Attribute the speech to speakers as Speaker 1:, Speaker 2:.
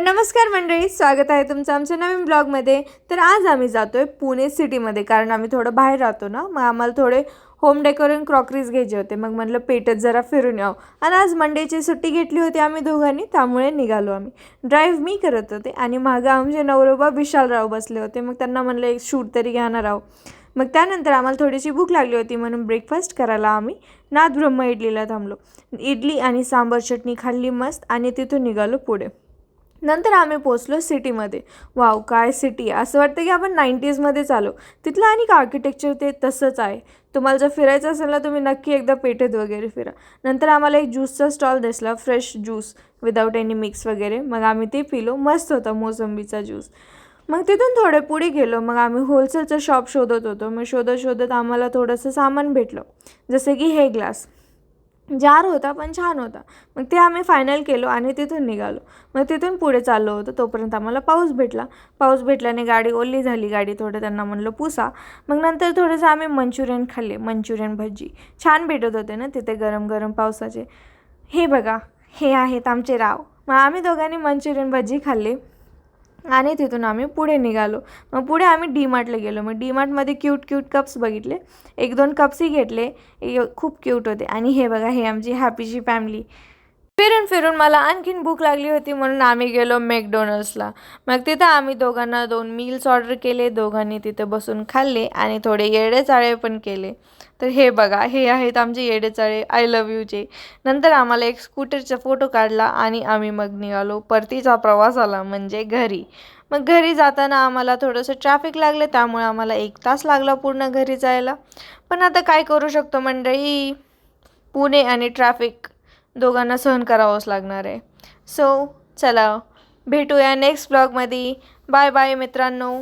Speaker 1: तर नमस्कार मंडळी, स्वागत आहे तुमचं आमच्या नवीन ब्लॉगमध्ये। तर आज आम्ही जातोय पुणे सिटीमध्ये, कारण आम्ही थोडं बाहेर राहतो ना, मग आम्हाला थोडे होम डेकोरेशन क्रॉकरीज घ्यायचे होते। मग म्हणलं पेठेत जरा फिरून यावं, आणि आज मंडेची सुट्टी घेतली होती आम्ही दोघांनी, त्यामुळे निघालो आम्ही। ड्राईव्ह मी करत होते आणि मागं आमचे नवरोबा विशालराव बसले होते। मग त्यांना म्हणलं एक शूट तरी घेणार आहो। मग त्यानंतर आम्हाला थोडीशी भूक लागली होती, म्हणून ब्रेकफास्ट करायला आम्ही नाथब्रह्म इडलीला थांबलो। इडली आणि सांबार चटणी खाल्ली मस्त, आणि तिथून निघालो पुढे। नंतर आम्ही पोचलो सिटीमध्ये। वाव, काय सिटी आहे! असं वाटतं की आपण 90sमध्येच आलो। तिथलं आणि आर्किटेक्चर ते तसंच आहे। तुम्हाला जर फिरायचं असेल ना, तुम्ही नक्की एकदा पेठेत वगैरे फिरा। नंतर आम्हाला एक ज्यूसचा स्टॉल दिसला, fresh juice without any mix वगैरे। मग आम्ही ते पिलो, मस्त होता मोसंबीचा ज्यूस। मग तिथून थोडे पुढे गेलो, मग आम्ही होलसेलचं शॉप शोधत होतो। मग शोधत शोधत आम्हाला थोडंसं सामान भेटलं, जसे की हे ग्लास जार होता, पण छान होता। मग ते आम्ही फायनल केलो आणि तिथून निघालो। मग तिथून पुढे चाललो होतो, तोपर्यंत आम्हाला पाऊस भेटला। पाऊस भेटल्याने गाडी ओली झाली, गाडी थोडं त्यांना म्हणलं पुसा। मग नंतर थोडंसं आम्ही मंचुरियन खाल्ले, मंचुरियन भजी छान भेटत होते ना तिथे, गरम गरम पावसाचे। हे बघा, हे आहेत आमचे राव। मग आम्ही दोघांनी मंचुरियन भजी खाल्ले आणि तिथून आम्ही पुढे निघालो। मग पुढे आम्ही डीमार्टला गेलो। मग डीमार्टमध्ये क्यूट क्यूट कप्स बघितले, एक दोन कप्सही घेतले, खूप क्यूट होते। आणि हे बघा, हे आमची हॅपीची फॅमिली। फिरून फिरून मला आणखीन भूक लागली होती, म्हणून आम्ही गेलो मॅकडोनल्ड्सला। मग तिथं आम्ही दोघांना 2 मील्स ऑर्डर केले, दोघांनी तिथे बसून खाल्ले आणि थोडे येडेचाळे पण केले। तर हे बघा, हे आहेत आमचे येडेचाळे, आय लव्ह यूचे। नंतर आम्हाला एक स्कूटरचा फोटो काढला आणि आम्ही मग निघालो परतीचा प्रवासाला, म्हणजे घरी। मग घरी जाताना आम्हाला थोडंसं ट्रॅफिक लागलं, त्यामुळे आम्हाला 1 तास लागला पूर्ण घरी जायला। पण आता काय करू शकतो मंडळी, पुणे आणि ट्रॅफिक दोघांना सहन करावंच लागणार आहे। सो चला, भेटूया नेक्स्ट ब्लॉगमध्ये। बाय बाय मित्रांनो।